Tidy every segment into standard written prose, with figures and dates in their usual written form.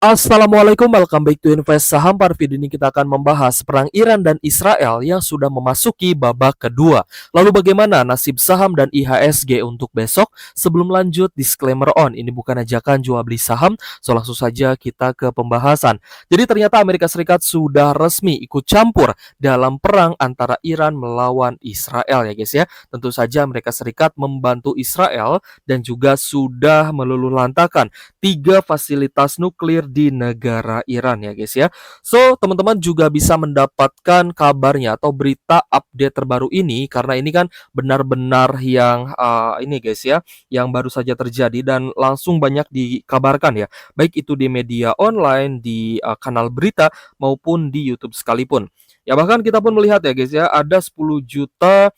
Assalamualaikum, welcome back to Invest Saham. Pada video ini kita akan membahas perang Iran dan Israel yang sudah memasuki babak kedua. Lalu bagaimana nasib saham dan IHSG untuk besok? Sebelum lanjut, disclaimer on, ini bukan ajakan jual beli saham, so langsung saja kita ke pembahasan. Jadi ternyata Amerika Serikat sudah resmi ikut campur dalam perang antara Iran melawan Israel ya guys ya. Tentu saja Amerika Serikat membantu Israel dan juga sudah meluluhlantakkan 3 fasilitas nuklir di negara Iran ya guys ya. So, teman-teman juga bisa mendapatkan kabarnya atau berita update terbaru ini karena ini kan benar-benar yang ini guys ya, yang baru saja terjadi dan langsung banyak dikabarkan ya. Baik itu di media online, di kanal berita maupun di YouTube sekalipun. Ya bahkan kita pun melihat ya guys ya, ada 10 juta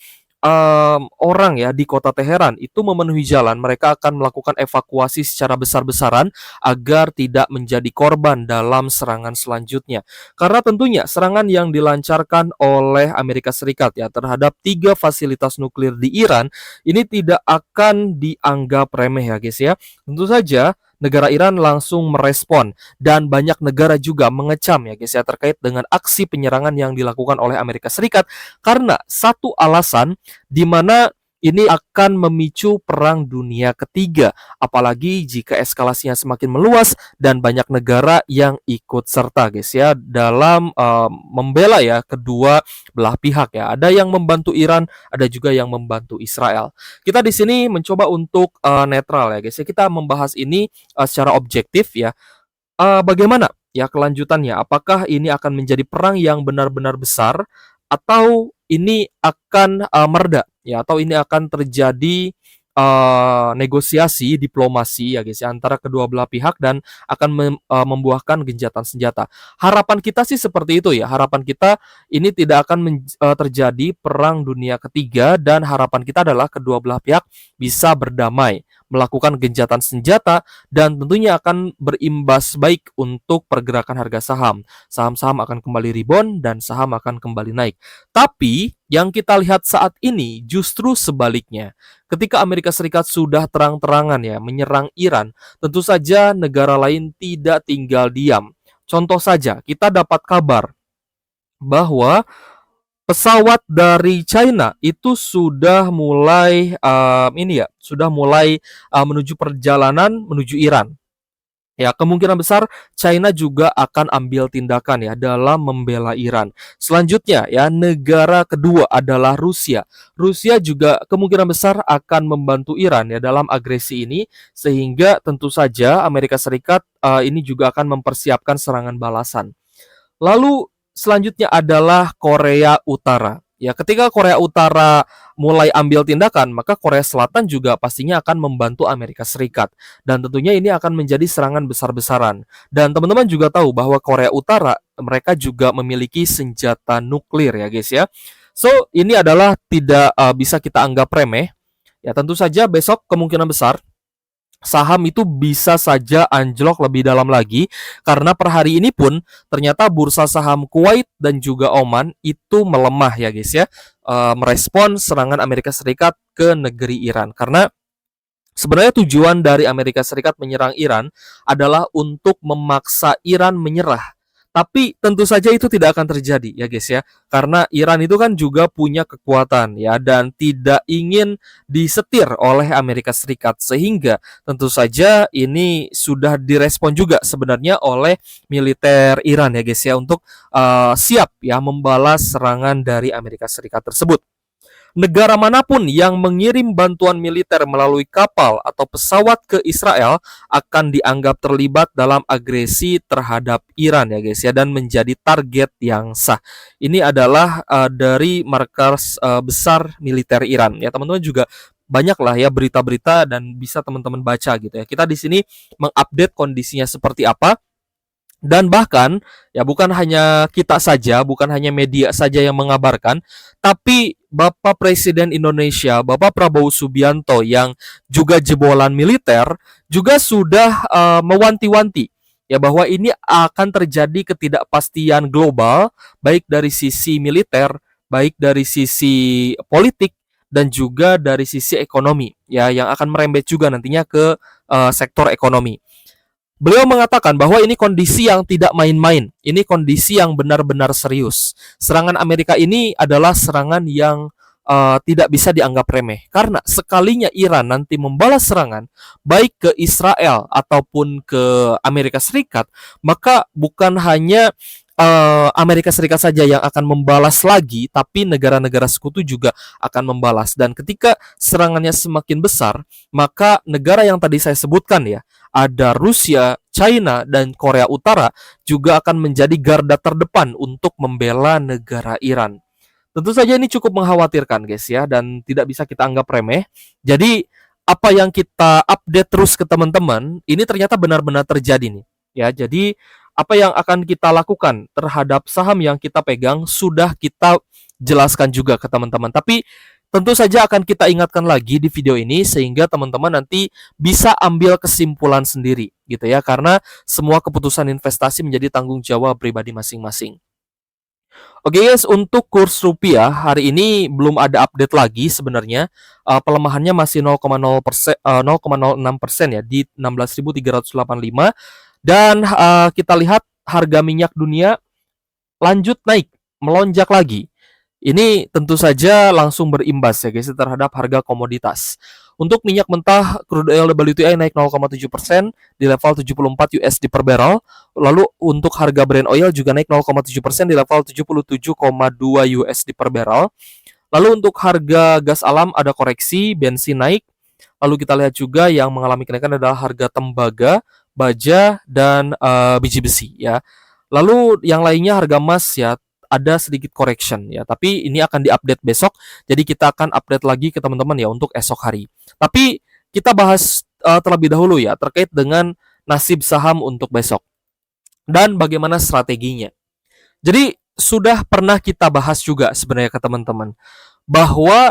orang ya di kota Teheran itu memenuhi jalan. Mereka akan melakukan evakuasi secara besar-besaran agar tidak menjadi korban dalam serangan selanjutnya. Karena tentunya serangan yang dilancarkan oleh Amerika Serikat ya terhadap 3 fasilitas nuklir di Iran ini tidak akan dianggap remeh ya guys ya. Tentu saja negara Iran langsung merespon dan banyak negara juga mengecam ya guys ya terkait dengan aksi penyerangan yang dilakukan oleh Amerika Serikat karena satu alasan di mana ini akan memicu perang dunia ketiga, apalagi jika eskalasinya semakin meluas dan banyak negara yang ikut serta guys ya dalam membela ya kedua belah pihak ya. Ada yang membantu Iran, ada juga yang membantu Israel. Kita di sini mencoba untuk netral ya guys ya. Kita membahas ini secara objektif ya. Bagaimana ya kelanjutannya? Apakah ini akan menjadi perang yang benar-benar besar atau ini akan mereda ya atau ini akan terjadi negosiasi diplomasi ya guys ya antara kedua belah pihak dan akan membuahkan gencatan senjata. Harapan kita sih seperti itu ya. Harapan kita ini tidak akan terjadi perang dunia ketiga dan harapan kita adalah kedua belah pihak bisa berdamai, melakukan gencatan senjata dan tentunya akan berimbas baik untuk pergerakan harga saham. Saham-saham akan kembali rebound dan saham akan kembali naik. Tapi yang kita lihat saat ini justru sebaliknya. Ketika Amerika Serikat sudah terang-terangan ya menyerang Iran, tentu saja negara lain tidak tinggal diam. Contoh saja, kita dapat kabar bahwa pesawat dari China itu sudah mulai menuju perjalanan menuju Iran. Ya, kemungkinan besar China juga akan ambil tindakan ya dalam membela Iran. Selanjutnya ya, negara kedua adalah Rusia. Rusia juga kemungkinan besar akan membantu Iran ya dalam agresi ini sehingga tentu saja Amerika Serikat ini juga akan mempersiapkan serangan balasan. Lalu selanjutnya adalah Korea Utara. Ya, ketika Korea Utara mulai ambil tindakan, maka Korea Selatan juga pastinya akan membantu Amerika Serikat. Dan tentunya ini akan menjadi serangan besar-besaran. Dan teman-teman juga tahu bahwa Korea Utara mereka juga memiliki senjata nuklir ya guys ya. So, ini adalah tidak bisa kita anggap remeh. Ya, tentu saja besok kemungkinan besar saham itu bisa saja anjlok lebih dalam lagi karena per hari ini pun ternyata bursa saham Kuwait dan juga Oman itu melemah ya guys ya, merespon serangan Amerika Serikat ke negeri Iran karena sebenarnya tujuan dari Amerika Serikat menyerang Iran adalah untuk memaksa Iran menyerah. Tapi tentu saja itu tidak akan terjadi ya guys ya. Karena Iran itu kan juga punya kekuatan ya dan tidak ingin disetir oleh Amerika Serikat sehingga tentu saja ini sudah direspon juga sebenarnya oleh militer Iran ya guys ya untuk siap ya membalas serangan dari Amerika Serikat tersebut. Negara manapun yang mengirim bantuan militer melalui kapal atau pesawat ke Israel akan dianggap terlibat dalam agresi terhadap Iran ya guys ya dan menjadi target yang sah. Ini adalah dari markas besar militer Iran ya teman-teman juga banyak lah ya berita-berita dan bisa teman-teman baca gitu ya. Kita di sini mengupdate kondisinya seperti apa. Dan bahkan ya bukan hanya kita saja, bukan hanya media saja yang mengabarkan, tapi Bapak Presiden Indonesia, Bapak Prabowo Subianto yang juga jebolan militer juga sudah mewanti-wanti ya bahwa ini akan terjadi ketidakpastian global baik dari sisi militer, baik dari sisi politik dan juga dari sisi ekonomi ya yang akan merembet juga nantinya ke sektor ekonomi. Beliau mengatakan bahwa ini kondisi yang tidak main-main, ini kondisi yang benar-benar serius. Serangan Amerika ini adalah serangan yang tidak bisa dianggap remeh, karena sekalinya Iran nanti membalas serangan baik ke Israel ataupun ke Amerika Serikat, maka bukan hanya Amerika Serikat saja yang akan membalas lagi, tapi negara-negara sekutu juga akan membalas. Dan ketika serangannya semakin besar, maka negara yang tadi saya sebutkan ya, ada Rusia, China, dan Korea Utara juga akan menjadi garda terdepan untuk membela negara Iran. Tentu saja ini cukup mengkhawatirkan guys ya, dan tidak bisa kita anggap remeh. Jadi apa yang kita update terus ke teman-teman, ini ternyata benar-benar terjadi nih. Ya, jadi apa yang akan kita lakukan terhadap saham yang kita pegang sudah kita jelaskan juga ke teman-teman. Tapi tentu saja akan kita ingatkan lagi di video ini sehingga teman-teman nanti bisa ambil kesimpulan sendiri gitu ya, karena semua keputusan investasi menjadi tanggung jawab pribadi masing-masing. Oke guys, untuk kurs rupiah hari ini belum ada update lagi sebenarnya. Pelemahannya masih 0,0%, 0,06% ya di 16.385. Dan kita lihat harga minyak dunia lanjut naik, melonjak lagi. Ini tentu saja langsung berimbas ya guys terhadap harga komoditas. Untuk minyak mentah crude oil WTI naik 0,7% di level 74 USD per barrel. Lalu untuk harga Brent oil juga naik 0,7% di level 77,2 USD per barrel. Lalu untuk harga gas alam ada koreksi, bensin naik. Lalu kita lihat juga yang mengalami kenaikan adalah harga tembaga, baja, dan biji besi ya. Lalu yang lainnya harga emas ya ada sedikit correction ya, tapi ini akan diupdate besok. Jadi kita akan update lagi ke teman-teman ya untuk esok hari. Tapi kita bahas terlebih dahulu ya terkait dengan nasib saham untuk besok dan bagaimana strateginya. Jadi sudah pernah kita bahas juga sebenarnya ke teman-teman bahwa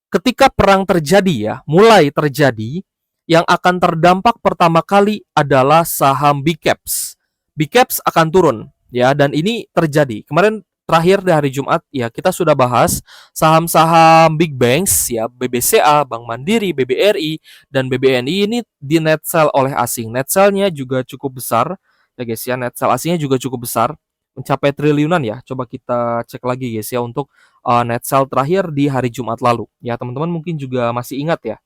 ketika perang terjadi ya, mulai terjadi, yang akan terdampak pertama kali adalah saham big caps. Big caps akan turun ya, dan ini terjadi. Kemarin terakhir di hari Jumat ya kita sudah bahas saham-saham big banks ya, BBCA, Bank Mandiri, BBRI, dan BBNI ini di net sell oleh asing. Net sell-nya juga cukup besar ya guys ya, net sell asingnya juga cukup besar, mencapai triliunan ya. Coba kita cek lagi guys ya untuk net sell terakhir di hari Jumat lalu. Ya teman-teman mungkin juga masih ingat ya.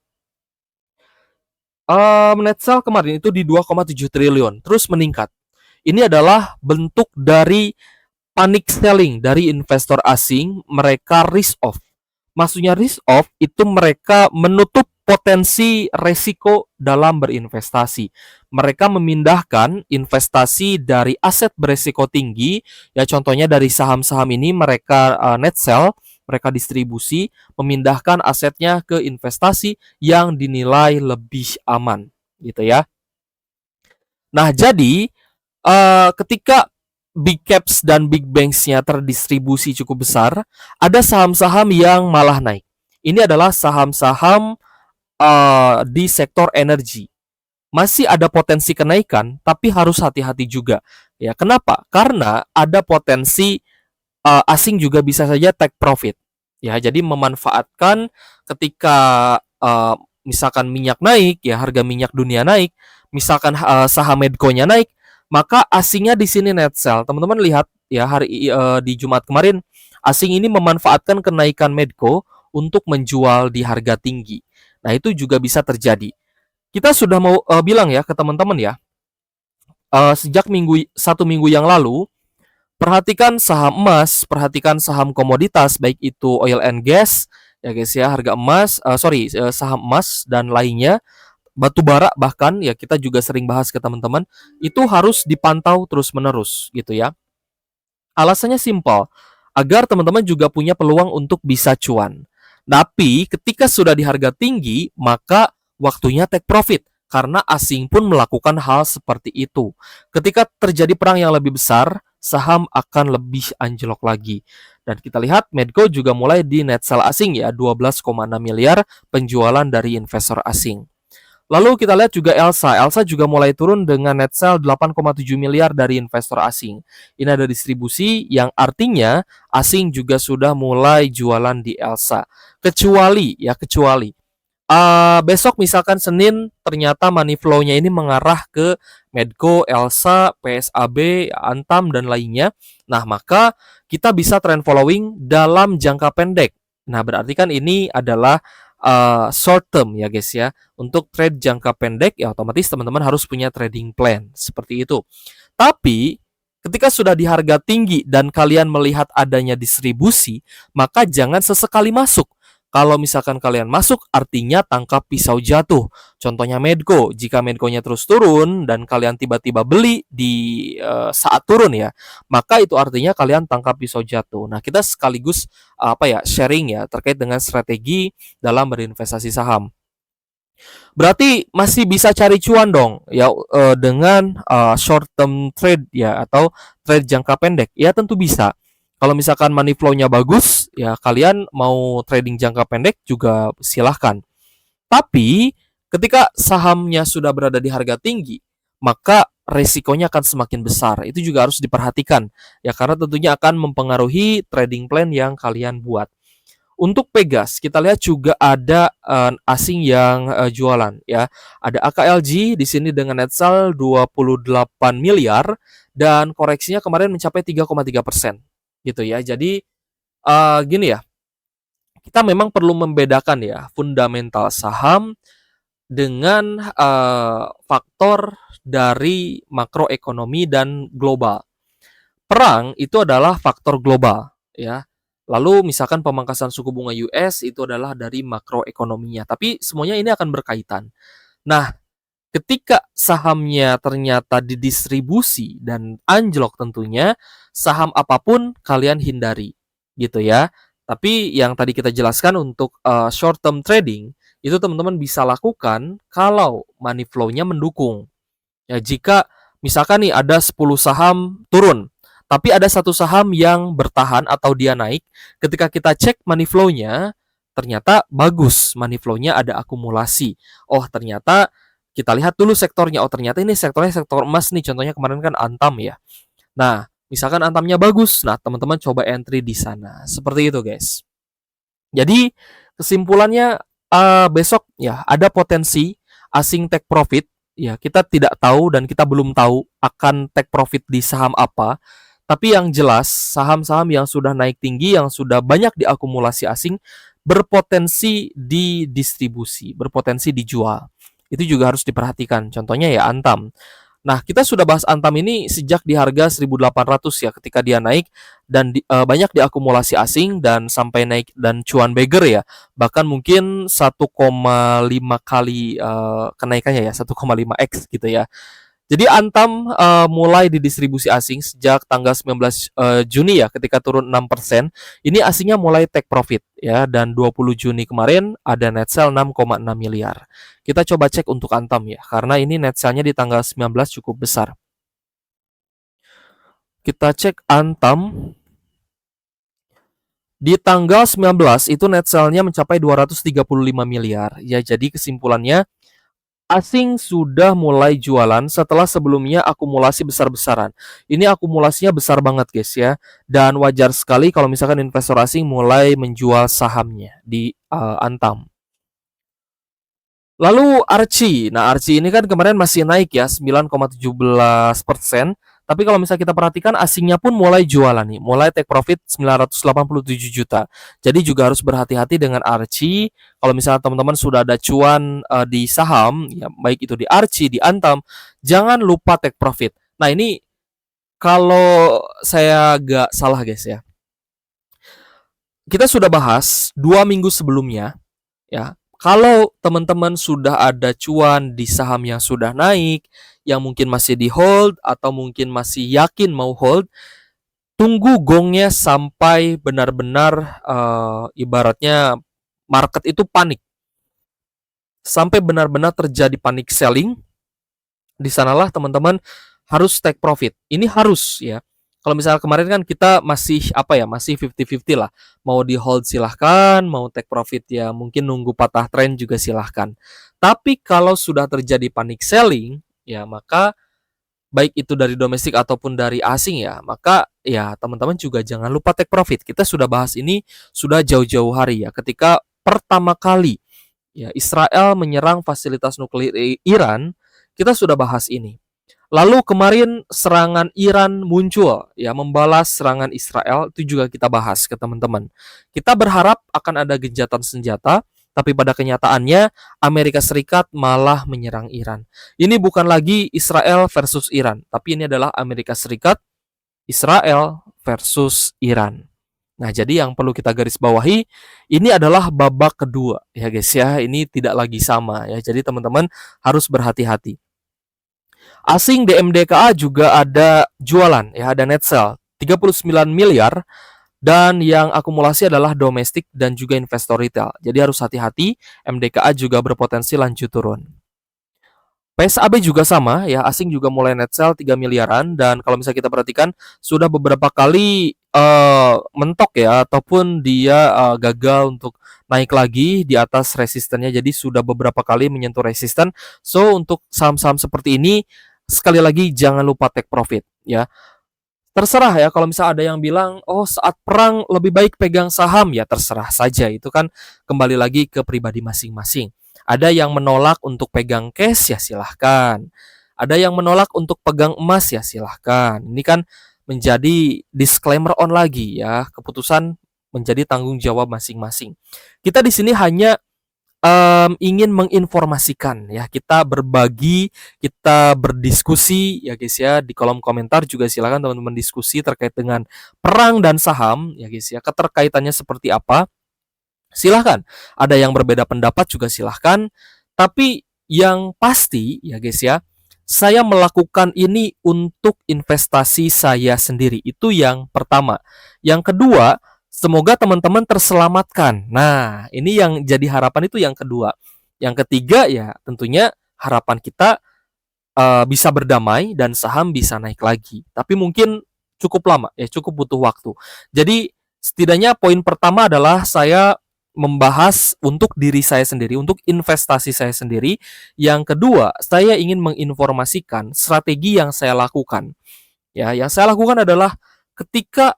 Net sell kemarin itu di 2,7 triliun, terus meningkat. Ini adalah bentuk dari panic selling dari investor asing, mereka risk off. Maksudnya risk off itu mereka menutup potensi resiko dalam berinvestasi. Mereka memindahkan investasi dari aset beresiko tinggi, ya contohnya dari saham-saham ini mereka net sell, mereka distribusi, memindahkan asetnya ke investasi yang dinilai lebih aman, gitu ya. Nah, jadi ketika big caps dan big banks-nya terdistribusi cukup besar, ada saham-saham yang malah naik. Ini adalah saham-saham di sektor energi. Masih ada potensi kenaikan, tapi harus hati-hati juga. Ya, kenapa? Karena ada potensi asing juga bisa saja take profit. Ya, jadi memanfaatkan ketika misalkan minyak naik, ya harga minyak dunia naik, misalkan saham Medco-nya naik, maka asingnya di sini net sell. Teman-teman lihat ya di Jumat kemarin asing ini memanfaatkan kenaikan Medco untuk menjual di harga tinggi. Nah, itu juga bisa terjadi. Kita sudah mau bilang ya ke teman-teman ya. Sejak satu minggu yang lalu, perhatikan saham emas, perhatikan saham komoditas baik itu oil and gas ya guys ya, harga emas, saham emas dan lainnya, batu bara bahkan ya kita juga sering bahas ke teman-teman, itu harus dipantau terus-menerus gitu ya. Alasannya simpel, agar teman-teman juga punya peluang untuk bisa cuan. Tapi ketika sudah di harga tinggi, maka waktunya take profit karena asing pun melakukan hal seperti itu. Ketika terjadi perang yang lebih besar, saham akan lebih anjlok lagi. Dan kita lihat Medco juga mulai di net sell asing ya, 12,6 miliar penjualan dari investor asing. Lalu kita lihat juga Elsa. Elsa juga mulai turun dengan net sell 8,7 miliar dari investor asing. Ini ada distribusi yang artinya asing juga sudah mulai jualan di Elsa. Kecuali Besok misalkan Senin ternyata money flow-nya ini mengarah ke Medco, Elsa, PSAB, Antam dan lainnya. Nah, maka kita bisa trend following dalam jangka pendek. Nah, berarti kan ini adalah short term ya guys ya. Untuk trade jangka pendek ya otomatis teman-teman harus punya trading plan seperti itu. Tapi ketika sudah di harga tinggi dan kalian melihat adanya distribusi, maka jangan sesekali masuk. Kalau misalkan kalian masuk, artinya tangkap pisau jatuh. Contohnya Medco, jika Medco-nya terus turun dan kalian tiba-tiba beli di saat turun ya, maka itu artinya kalian tangkap pisau jatuh. Nah, kita sekaligus sharing ya terkait dengan strategi dalam berinvestasi saham. Berarti masih bisa cari cuan dong ya dengan short term trade ya atau trade jangka pendek. Ya tentu bisa. Kalau misalkan money flow-nya bagus, ya kalian mau trading jangka pendek juga silahkan. Tapi ketika sahamnya sudah berada di harga tinggi, maka resikonya akan semakin besar. Itu juga harus diperhatikan ya karena tentunya akan mempengaruhi trading plan yang kalian buat. Untuk Pegas, kita lihat juga ada asing yang jualan ya. Ada AKLG di sini dengan net sell 28 miliar dan koreksinya kemarin mencapai 3,3% gitu ya. Jadi gini ya, kita memang perlu membedakan ya fundamental saham dengan faktor dari makroekonomi dan global. Perang itu adalah faktor global ya. Lalu misalkan pemangkasan suku bunga US itu adalah dari makroekonominya. Tapi semuanya ini akan berkaitan. Nah, ketika sahamnya ternyata didistribusi dan anjlok tentunya, saham apapun kalian hindari gitu ya. Tapi yang tadi kita jelaskan untuk short term trading itu teman-teman bisa lakukan kalau money flow-nya mendukung. Ya, jika misalkan nih ada 10 saham turun, tapi ada satu saham yang bertahan atau dia naik, ketika kita cek money flow-nya, ternyata bagus, money flow-nya ada akumulasi. Oh, ternyata kita lihat dulu sektornya. Oh, ternyata ini sektornya sektor emas nih. Contohnya kemarin kan Antam ya. Nah, misalkan Antamnya bagus, nah teman-teman coba entry di sana. Seperti itu, guys. Jadi, kesimpulannya besok ya ada potensi asing take profit. Ya, kita tidak tahu dan kita belum tahu akan take profit di saham apa. Tapi yang jelas, saham-saham yang sudah naik tinggi, yang sudah banyak diakumulasi asing, berpotensi didistribusi, berpotensi dijual. Itu juga harus diperhatikan. Contohnya ya Antam. Nah, kita sudah bahas Antam ini sejak di harga 1.800 ya ketika dia naik dan banyak diakumulasi asing dan sampai naik dan cuan beggar ya. Bahkan mungkin 1,5 kali kenaikannya ya, 1,5x gitu ya. Jadi Antam mulai didistribusi asing sejak tanggal 19 Juni ya ketika turun 6%. Ini asingnya mulai take profit ya dan 20 Juni kemarin ada net sell 6,6 miliar. Kita coba cek untuk Antam ya karena ini net sell-nya di tanggal 19 cukup besar. Kita cek Antam di tanggal 19 itu net sell-nya mencapai 235 miliar. Ya jadi kesimpulannya asing sudah mulai jualan setelah sebelumnya akumulasi besar-besaran. Ini akumulasinya besar banget guys ya. Dan wajar sekali kalau misalkan investor asing mulai menjual sahamnya di Antam. Lalu Archie. Nah, Archie ini kan kemarin masih naik ya 9,17%. Tapi kalau misalnya kita perhatikan asingnya pun mulai jualan nih, mulai take profit 987 juta. Jadi juga harus berhati-hati dengan Archie. Kalau misalnya teman-teman sudah ada cuan di saham, ya baik itu di Archie, di Antam, jangan lupa take profit. Nah, ini kalau saya gak salah guys ya. Kita sudah bahas 2 minggu sebelumnya ya. Kalau teman-teman sudah ada cuan di saham yang sudah naik, yang mungkin masih di hold atau mungkin masih yakin mau hold, tunggu gongnya sampai benar-benar ibaratnya market itu panik. Sampai benar-benar terjadi panik selling, di sanalah teman-teman harus take profit. Ini harus ya. Kalau misalnya kemarin kan kita masih masih 50-50 lah. Mau di hold silahkan, mau take profit ya mungkin nunggu patah tren juga silahkan. Tapi kalau sudah terjadi panic selling, ya maka baik itu dari domestik ataupun dari asing ya, maka ya teman-teman juga jangan lupa take profit. Kita sudah bahas ini sudah jauh-jauh hari ya. Ketika pertama kali Ya, Israel menyerang fasilitas nuklir Iran, kita sudah bahas ini. Lalu kemarin serangan Iran muncul, ya membalas serangan Israel, itu juga kita bahas ke teman-teman. Kita berharap akan ada gencatan senjata, tapi pada kenyataannya Amerika Serikat malah menyerang Iran. Ini bukan lagi Israel versus Iran, tapi ini adalah Amerika Serikat, Israel versus Iran. Nah, jadi yang perlu kita garis bawahi, ini adalah babak kedua ya guys ya. Ini tidak lagi sama ya. Jadi teman-teman harus berhati-hati. Asing DMDKA juga ada jualan ya, ada net sell 39 miliar dan yang akumulasi adalah domestik dan juga investor retail. Jadi harus hati-hati, MDKA juga berpotensi lanjut turun. PSAB juga sama ya, asing juga mulai net sell 3 miliaran dan kalau misalnya kita perhatikan sudah beberapa kali mentok ya ataupun dia gagal untuk naik lagi di atas resistennya. Jadi sudah beberapa kali menyentuh resisten. So untuk saham-saham seperti ini sekali lagi jangan lupa take profit ya. Terserah ya kalau misalnya ada yang bilang oh saat perang lebih baik pegang saham, ya terserah saja, itu kan kembali lagi ke pribadi masing-masing. Ada yang menolak untuk pegang cash, ya silahkan. Ada yang menolak untuk pegang emas, ya silahkan. Ini kan menjadi disclaimer on lagi ya, keputusan menjadi tanggung jawab masing-masing. Kita di sini hanya ingin menginformasikan ya, kita berbagi, kita berdiskusi ya guys ya. Di kolom komentar juga silakan teman-teman diskusi terkait dengan perang dan saham ya guys ya, keterkaitannya seperti apa. Silahkan, ada yang berbeda pendapat juga silahkan. Tapi yang pasti ya guys ya, saya melakukan ini untuk investasi saya sendiri. Itu yang pertama. Yang kedua, semoga teman-teman terselamatkan. Nah, ini yang jadi harapan, itu yang kedua. Yang ketiga ya tentunya harapan kita bisa berdamai dan saham bisa naik lagi. Tapi mungkin cukup lama ya, cukup butuh waktu. Jadi setidaknya poin pertama adalah saya membahas untuk diri saya sendiri, untuk investasi saya sendiri. Yang kedua, saya ingin menginformasikan strategi yang saya lakukan. Ya, yang saya lakukan adalah ketika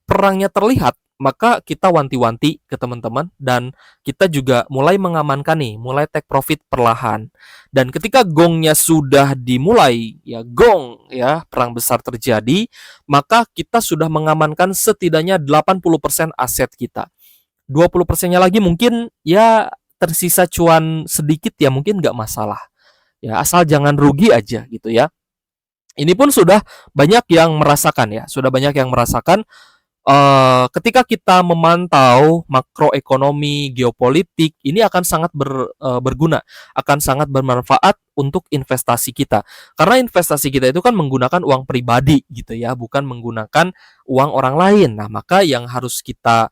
perangnya terlihat, maka kita wanti-wanti ke teman-teman dan kita juga mulai mengamankan nih, mulai take profit perlahan. Dan ketika gongnya sudah dimulai, ya gong ya, perang besar terjadi, maka kita sudah mengamankan setidaknya 80% aset kita. 20%-nya lagi mungkin ya tersisa cuan sedikit, ya mungkin nggak masalah. Ya asal jangan rugi aja gitu ya. Ini pun sudah banyak yang merasakan ya, sudah banyak yang merasakan ketika kita memantau makroekonomi, geopolitik, ini akan sangat berguna, akan sangat bermanfaat untuk investasi kita. Karena investasi kita itu kan menggunakan uang pribadi gitu ya, bukan menggunakan uang orang lain. Nah, maka yang harus kita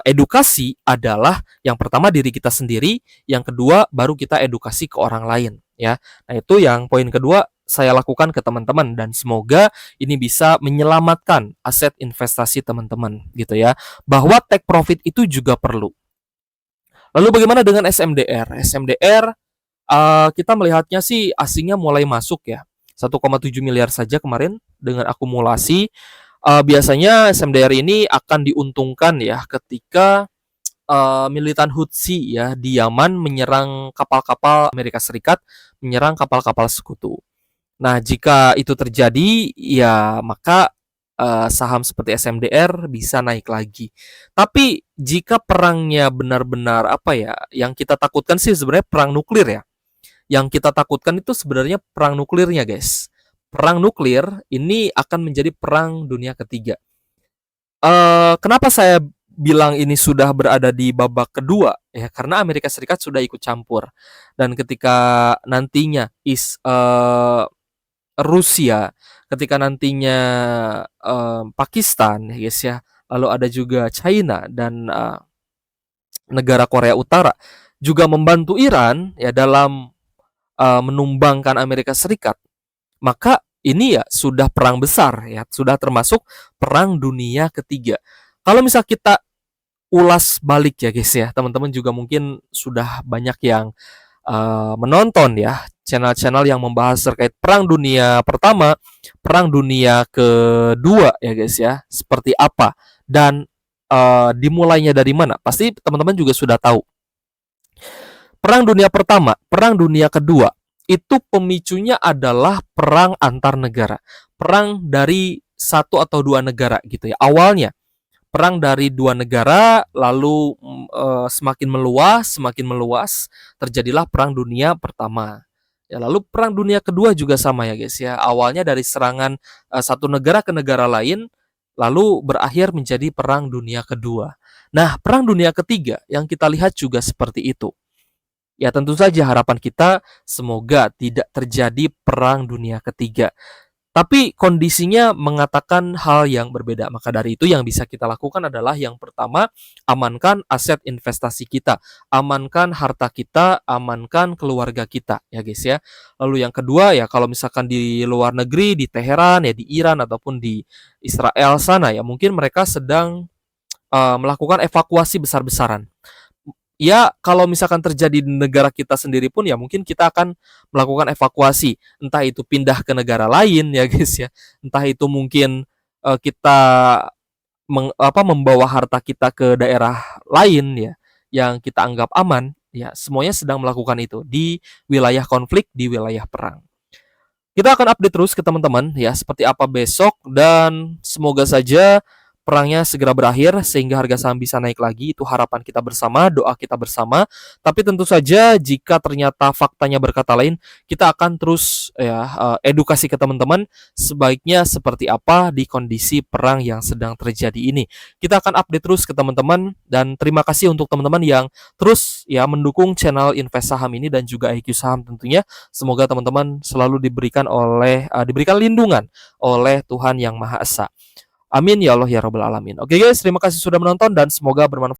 edukasi adalah yang pertama diri kita sendiri, yang kedua baru kita edukasi ke orang lain ya. Nah, itu yang poin kedua saya lakukan ke teman-teman dan semoga ini bisa menyelamatkan aset investasi teman-teman gitu ya. Bahwa take profit itu juga perlu. Lalu bagaimana dengan SMDR? SMDR kita melihatnya sih asingnya mulai masuk ya. 1,7 miliar saja kemarin dengan akumulasi. Biasanya SMDR ini akan diuntungkan ya ketika militan Hutsi ya di Yaman menyerang kapal-kapal Amerika Serikat, menyerang kapal-kapal sekutu. Nah, jika itu terjadi, ya maka saham seperti SMDR bisa naik lagi. Tapi jika perangnya benar-benar apa ya, yang kita takutkan sih sebenarnya perang nuklir ya. Yang kita takutkan itu sebenarnya perang nuklirnya, guys. Perang nuklir ini akan menjadi perang dunia ketiga. Kenapa saya bilang ini sudah berada di babak kedua? Ya, karena Amerika Serikat sudah ikut campur. Dan ketika nantinya Rusia, ketika nantinya Pakistan, guys ya, lalu ada juga China dan negara Korea Utara juga membantu Iran ya dalam menumbangkan Amerika Serikat, maka ini ya sudah perang besar ya, sudah termasuk perang dunia ketiga. Kalau misal kita ulas balik ya guys ya, teman-teman juga mungkin sudah banyak yang menonton ya channel-channel yang membahas terkait perang dunia pertama, perang dunia kedua ya guys ya, seperti apa dan dimulainya dari mana. Pasti teman-teman juga sudah tahu. Perang Dunia Pertama, Perang Dunia Kedua, itu pemicunya adalah perang antar negara. Perang dari satu atau dua negara gitu ya. Awalnya perang dari dua negara, lalu semakin meluas, terjadilah Perang Dunia Pertama. Ya, lalu Perang Dunia Kedua juga sama ya guys ya. Awalnya dari serangan satu negara ke negara lain, lalu berakhir menjadi Perang Dunia Kedua. Nah, Perang Dunia Ketiga yang kita lihat juga seperti itu. Ya tentu saja harapan kita semoga tidak terjadi perang dunia ketiga. Tapi kondisinya mengatakan hal yang berbeda. Maka dari itu yang bisa kita lakukan adalah yang pertama, amankan aset investasi kita, amankan harta kita, amankan keluarga kita, ya guys ya. Lalu yang kedua ya kalau misalkan di luar negeri, di Teheran ya, di Iran ataupun di Israel sana ya, mungkin mereka sedang melakukan evakuasi besar-besaran. Ya, kalau misalkan terjadi di negara kita sendiri pun ya mungkin kita akan melakukan evakuasi, entah itu pindah ke negara lain ya guys ya, entah itu mungkin kita membawa harta kita ke daerah lain ya, yang kita anggap aman, ya semuanya sedang melakukan itu di wilayah konflik, di wilayah perang. Kita akan update terus ke teman-teman ya seperti apa besok dan semoga saja perangnya segera berakhir sehingga harga saham bisa naik lagi. Itu harapan kita bersama, doa kita bersama. Tapi tentu saja jika ternyata faktanya berkata lain, kita akan terus ya edukasi ke teman-teman sebaiknya seperti apa di kondisi perang yang sedang terjadi ini. Kita akan update terus ke teman-teman dan terima kasih untuk teman-teman yang terus ya mendukung channel Invest Saham ini dan juga IQ Saham tentunya. Semoga teman-teman selalu diberikan lindungan oleh Tuhan Yang Maha Esa. Amin ya Allah ya Rabbal Alamin. Oke guys, terima kasih sudah menonton dan semoga bermanfaat.